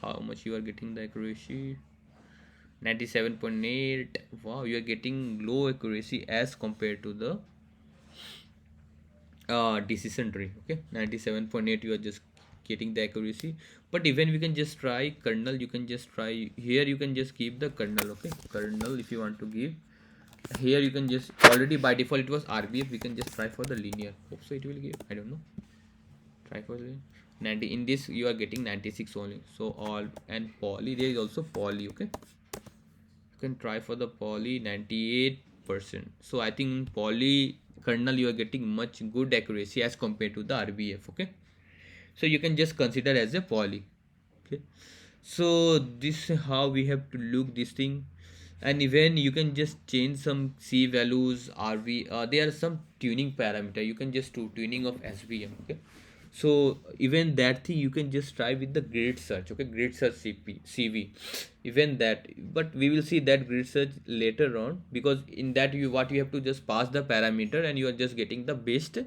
how much you are getting the accuracy, 97.8. Wow, you are getting low accuracy as compared to the decision tree, okay. 97.8 you are just getting the accuracy. But even we can just try kernel, you can just try here, you can just keep the kernel, okay. Kernel if you want to give here, you can just, already by default it was RBF, we can just try for the linear, hope so it will give, I don't know. Try for the 90, in this you are getting 96 only. So all, and poly there is also poly, okay. You can try for the poly 98%. So I think poly kernel you are getting much good accuracy as compared to the RBF, okay. So you can just consider as a poly, okay. So this is how we have to look this thing. And even you can just change some C values, RV, there are some tuning parameter, you can just do tuning of SVM, okay. So even that thing you can just try with the grid search, okay. Grid search CV, even that, but we will see that grid search later on, because in that you, what you have to just pass the parameter, and you are just getting the best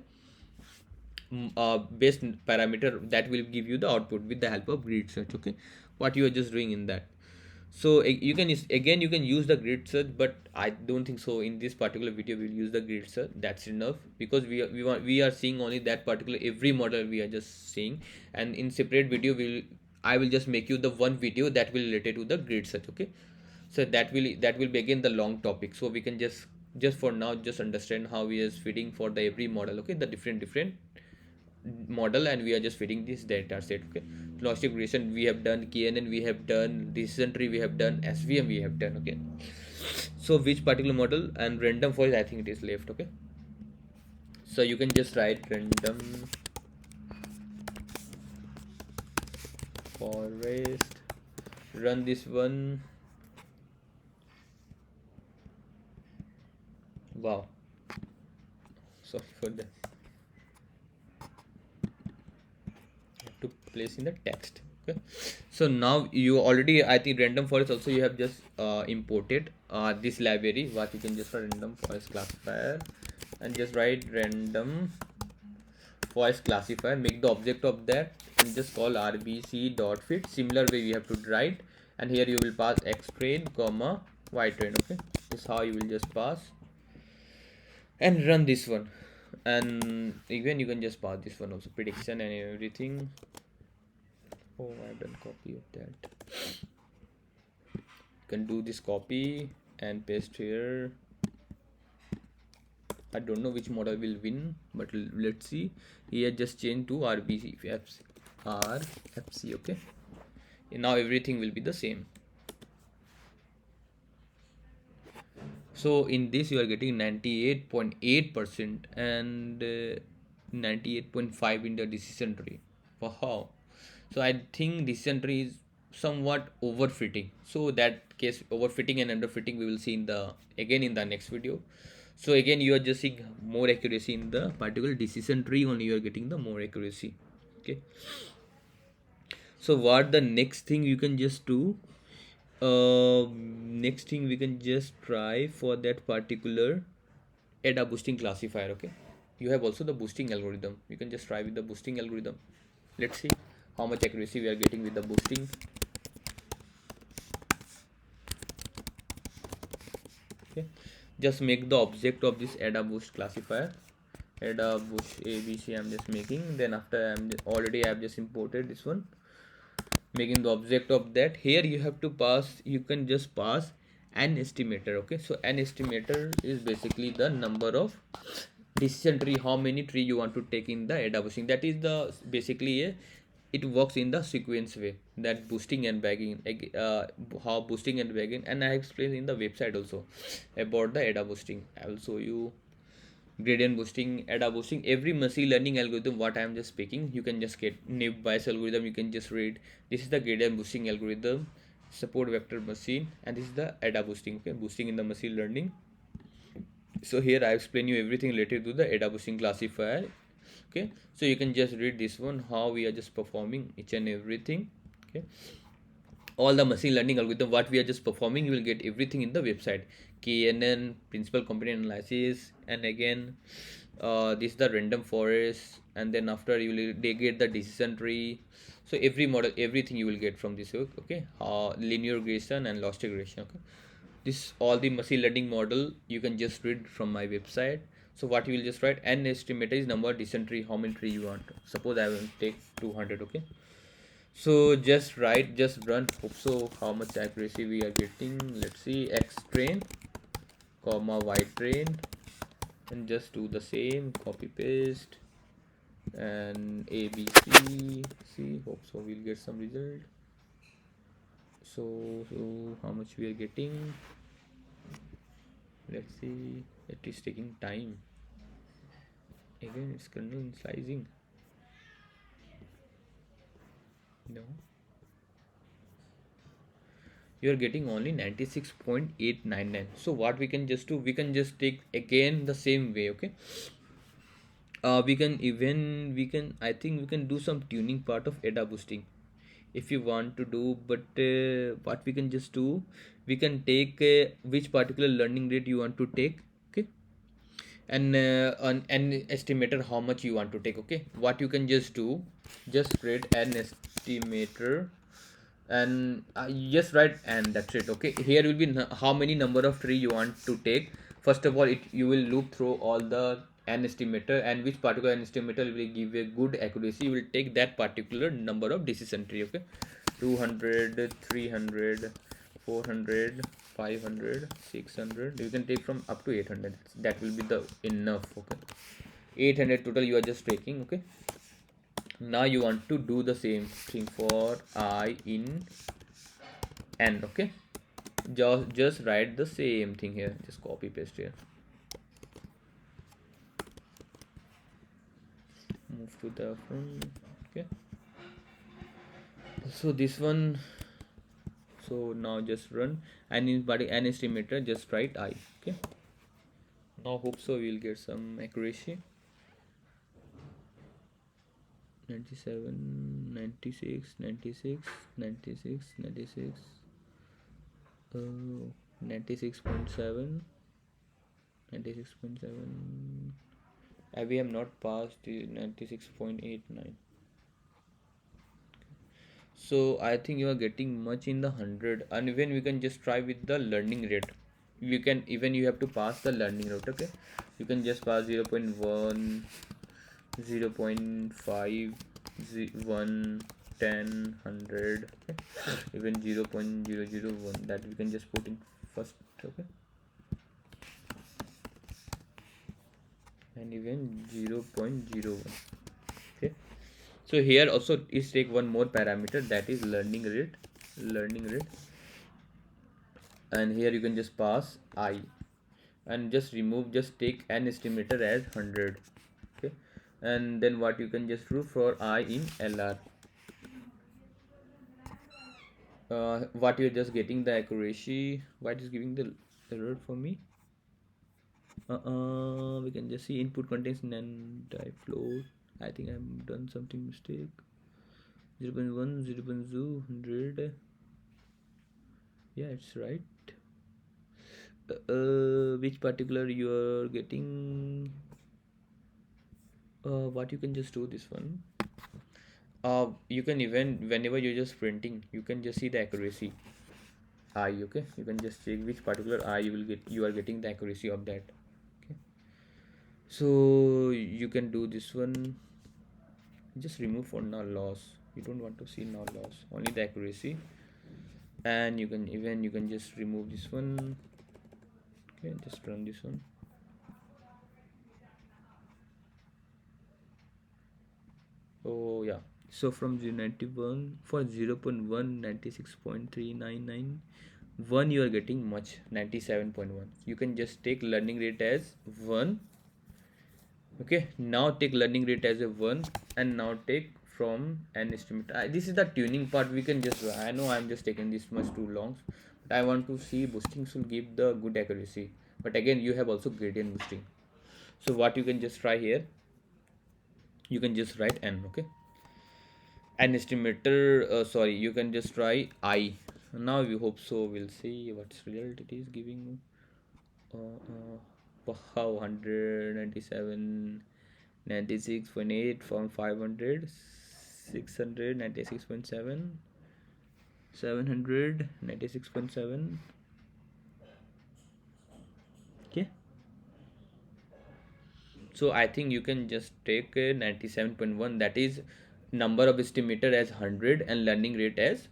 best parameter that will give you the output with the help of grid search, okay. What you are just doing in that. So you can again you can use the grid search, but I don't think so in this particular video we'll use the grid search, that's enough, because we are seeing only that particular every model we are just seeing. And in separate video I will just make you the one video that will related to the grid search, okay. So that will be again the long topic, so we can just for now just understand how we are fitting for the every model, okay, the different model, and we are just feeding this data set, okay. Logistic regression we have done, KNN we have done, decision tree we have done, SVM we have done, okay. So which particular model, and random forest I think it is left, okay. So you can just write random forest, run this one. Wow, sorry for that, I have to place in the text. Okay, so now you already, I think random forest also you have just imported this library. What you can just write random forest classifier and just write random forest classifier, make the object of that and just call rbc.fit. Similar way we have to write, and here you will pass x train comma y train. Okay, this is how you will just pass and run this one, and even you can just pass this one also, prediction and everything. Oh, I've done copy of that. You can do this copy and paste here. I don't know which model will win, but let's see. Here just change to RBC RFC. Okay, now everything will be the same. So in this you are getting 98.8% and 98.5 in the decision tree. Wow. So I think decision tree is somewhat overfitting. So that case overfitting and underfitting we will see in the again in the next video. So again you are just seeing more accuracy in the particular decision tree, only you are getting the more accuracy. Okay. So what the next thing you can just do, next thing we can just try for that particular ADA boosting classifier. Okay, you have also the boosting algorithm, you can just try with the boosting algorithm. Let's see how much accuracy we are getting with the boosting. Okay, just make the object of this ADA boost classifier, ADA boost ABC I'm just making. Then after already I have just imported this one, making the object of that. Here you have to pass, you can just pass an estimator. Okay, so an estimator is basically the number of decision tree, how many tree you want to take in the ADA boosting. That is the basically it works in the sequence way, that boosting and bagging, how boosting and bagging, and I explained in the website also about the ADA boosting. I will show you gradient boosting, ADA boosting, every machine learning algorithm what I am just speaking. You can just get Naive Bayes algorithm, you can just read this is the gradient boosting algorithm, support vector machine, and this is the ADA boosting. Okay, boosting in the machine learning. So here I explain you everything related to the ADA boosting classifier. Okay, so you can just read this one, how we are just performing each and everything. Okay, all the machine learning algorithm what we are just performing, you will get everything in the website. KNN, principal component analysis, and again this is the random forest, and then after you will they get the decision tree. So every model, everything you will get from this. Okay, linear regression and loss regression. Okay, this all the machine learning model you can just read from my website. So what you will just write, an estimator is number decision tree, how many tree you want. Suppose I will take 200. Okay, so just write, just run. Hope so how much accuracy we are getting. Let's see, x train comma y train, and just do the same, copy paste and ABC. See, hope so we'll get some result. So how much we are getting, let's see. It is taking time. Again it's kernel slicing. No, you are getting only 96.899. So what we can just do, we can just take again the same way. Okay, we can, I think we can do some tuning part of ADA boosting if you want to do. But what we can just do, we can take which particular learning rate you want to take. Okay, and an estimator how much you want to take. Okay, what you can just do, just create an estimator and you just write, and that's it. Okay, here will be how many number of tree you want to take. First of all, it you will loop through all the an estimator, and which particular an estimator will give a good accuracy, you will take that particular number of decision tree. Okay, 200, 300, 400, 500, 600, you can take from up to 800. That will be the enough. Okay, 800 total you are just taking. Okay, now you want to do the same thing for I in n. Okay, just write the same thing here, just copy paste here, move to the front. Okay, so this one, so now just run, and in body an estimator just write I. Okay, now hope so we'll get some accuracy. 97, 96, 96, 96, 96, 96.7, 96.7. We have not passed the 96.89. So I think you are getting much in the 100, and even we can just try with the learning rate. You can even you have to pass the learning rate. Okay, you can just pass 0 0.1, 0 0.5, 1, 10, 100, okay? Even 0.001 that we can just put in first. Okay, and even 0.01. Okay, so here also is take one more parameter, that is learning rate, and here you can just pass I, and just remove, just take an estimator as 100. Okay, and then what you can just do for I in LR, what you're just getting the accuracy, what is giving the error for me. We can just see input contains non-type float. I think I've done something mistake. 0 0.1, 0 0.2, 100. Yeah, it's right. Which particular you are getting? What you can just do this one. You can even whenever you're just printing, you can just see the accuracy. I, okay, you can just check which particular I you will get. You are getting the accuracy of that. Okay, so you can do this one. Just remove for null loss. You don't want to see null loss, only the accuracy. And you can just remove this one. Okay, just run this one. Oh yeah, so from 091 for 0 0.1, 96.399, 1 you are getting much, 97.1. You can just take learning rate as 1. Okay, now take learning rate as a 1, and now take from an estimate. This is the tuning part. We can just, I know I'm just taking this much too long, but I want to see boosting should give the good accuracy, but again you have also gradient boosting. So what you can just try here, you can just write n. Okay, an estimator, sorry, you can just try I. Now we hope so, we'll see what result it is giving. Wow, 197, 96.8 from 500, 600, 96.7, 700, 96.7. Okay, so I think you can just take 97.1, that is number of estimator as 100 and learning rate as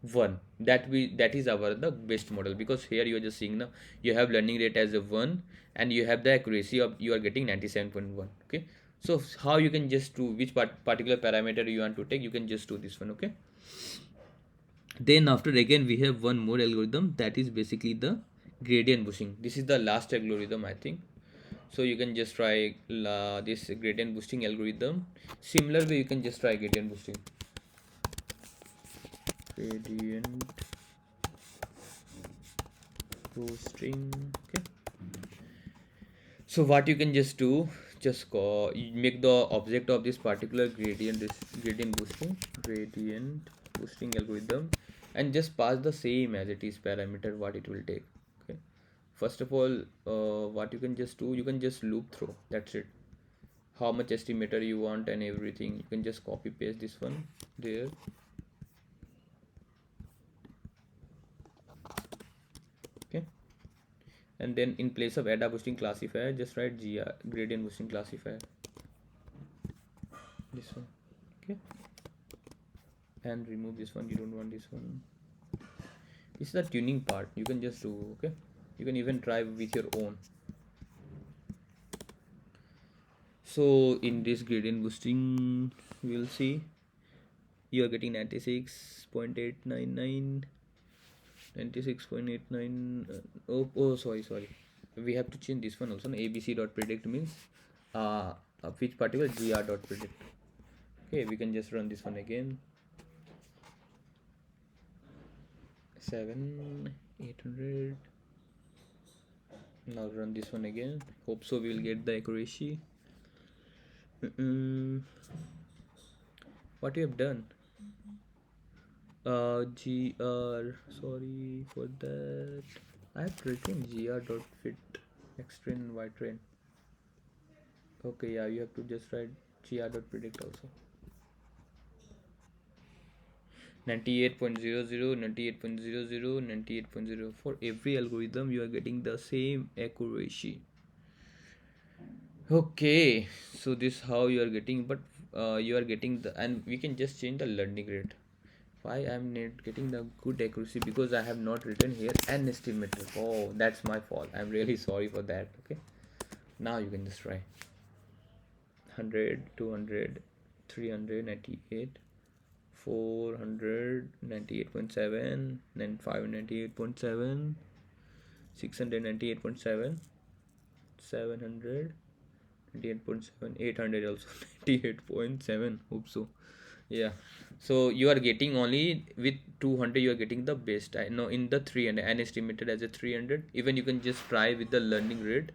1. That is our the best model, because here you are just seeing now you have learning rate as a 1 and you have the accuracy of you are getting 97.1. Okay, so how you can just do which particular parameter you want to take, you can just do this one. Okay, then after again we have one more algorithm, that is basically the gradient boosting. This is the last algorithm I think. So you can just try this gradient boosting algorithm. Similar way you can just try gradient boosting. Gradient boosting. Okay, so what you can just do, just you make the object of this particular gradient boosting algorithm, and just pass the same as it is parameter what it will take. Okay, first of all, what you can just do, you can just loop through, that's it. How much estimator you want and everything, you can just copy paste this one there. Okay, and then in place of ADA boosting classifier, just write gradient boosting classifier, this one. Okay, and remove this one, you don't want this one. This is the tuning part, you can just do. Okay, you can even try with your own. So in this gradient boosting, we'll see you are getting 96.899, 96.89. Sorry, we have to change this one also. ABC dot predict means which particular gr dot predict. Okay, we can just run this one again. 7,800. Now run this one again, hope so we will get the accuracy. what you have done? Gr, sorry for that. I have written gr dot fit xtrain ytrain. Okay, yeah, you have to just write gr dot predict also. 98.00, 98.00, 98.0. For every algorithm you are getting the same accuracy. Okay, so this how you are getting, but you are getting the, and we can just change the learning rate. Why I'm not getting the good accuracy? Because I have not written here an estimator. Oh, that's my fault. I'm really sorry for that. Okay, now you can just try 100, 200, 398, 498.7, then 598.7, 698.7, 700, 98.7, 800 also, 98.7. Hope so. Yeah, so you are getting only with 200 you are getting the best. I know in the 300 and estimated as a 300. Even you can just try with the learning rate.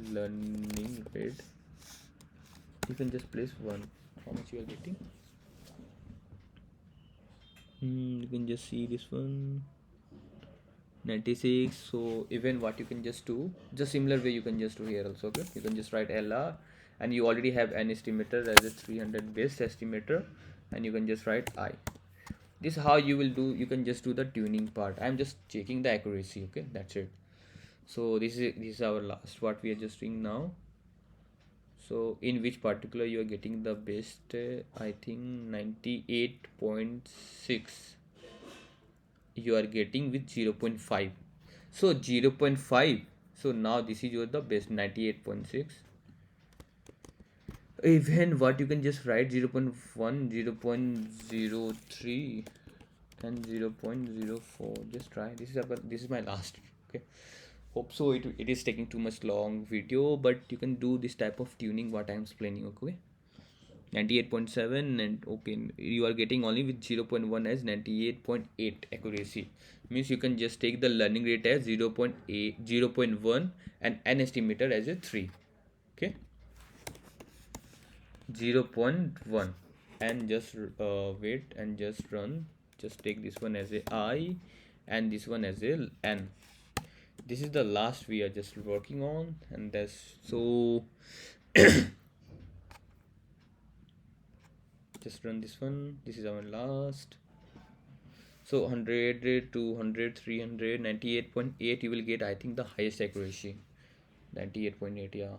Learning rate, you can just place one. How much you are getting? You can just see this one, 96. So even what you can just do, just similar way you can just do here also. Okay, you can just write lr, and you already have an estimator as a 300 base estimator, and you can just write I. This is how you will do. You can just do the tuning part. I'm just checking the accuracy. Okay, that's it. So this is our last what we are just doing now. So in which particular you are getting the best? I think 98.6 you are getting with 0.5. So 0.5. So now this is your the best 98.6. Even what you can just write 0.1, 0.03 and 0.04. Just try. This is my last. Okay, hope so. It is taking too much long video, but you can do this type of tuning what I'm explaining. Okay, 98.7, and okay, you are getting only with 0.1 as 98.8 accuracy. Means you can just take the learning rate as 0.8, 0.1 and an estimator as a 3. Okay, 0.1, and just wait and just run. Just take this one as a I and this one as a N. This is the last we are just working on, and that's so. Just run this one. This is our last. So 100, 200, 300, 98.8 you will get, I think, the highest accuracy. 98.8, yeah.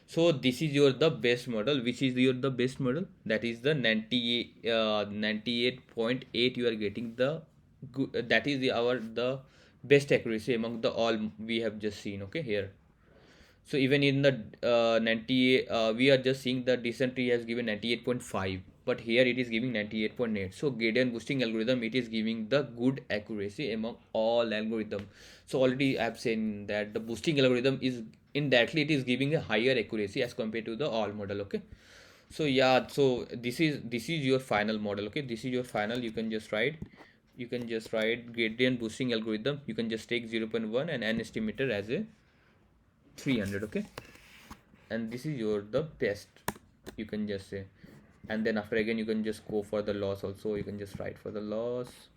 So this is your the best model. Which is your the best model? That is the 98.8 you are getting the good, that is the best accuracy among the all we have just seen. Okay, here. So even in the 98, we are just seeing the descent tree has given 98.5, but here it is giving 98.8. So gradient boosting algorithm, it is giving the good accuracy among all algorithm. So already I have seen that the boosting algorithm is indirectly it is giving a higher accuracy as compared to the all model. Okay, so yeah, so this is your final model. Okay, this is your final. You can just write, gradient boosting algorithm. You can just take 0.1 and an estimator as a 300. Okay, and this is your the best, you can just say. And then after again you can just go for the loss also. You can just write for the loss.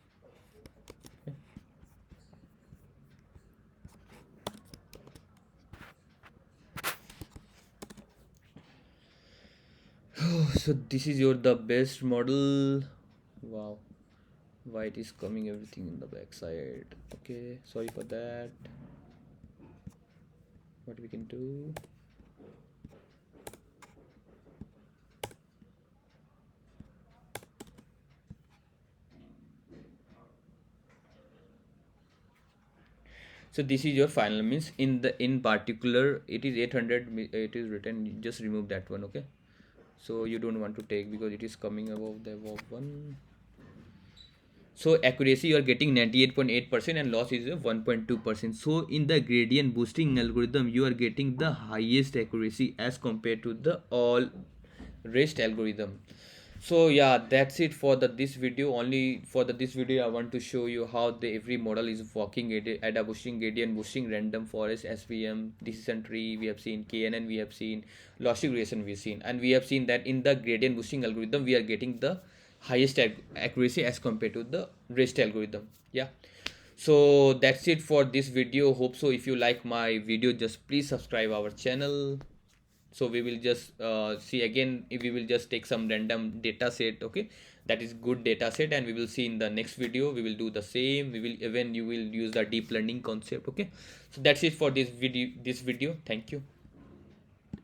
So this is your the best model. Wow, why it is coming everything in the back side? Okay, sorry for that. What we can do? So this is your final, means in particular it is 800, it is written, just remove that one. Okay, so you don't want to take because it is coming above the above one. So accuracy you are getting 98.8% and loss is 1.2%. So in the gradient boosting algorithm you are getting the highest accuracy as compared to the all rest algorithm. So yeah, that's it for the this video. Only for the this video, I want to show you how the every model is working. Ada bushing gradient, bushing random forest, SVM, decision tree. We have seen KNN, we have seen logic regression, we've seen, and we have seen that in the gradient bushing algorithm, we are getting the highest accuracy as compared to the rest algorithm. Yeah. So that's it for this video. Hope so. If you like my video, just please subscribe our channel. So we will just see again, if we will just take some random data set, okay, that is good data set, and we will see in the next video we will do the same. We will even you will use the deep learning concept, okay. So that's it for this video. Thank you.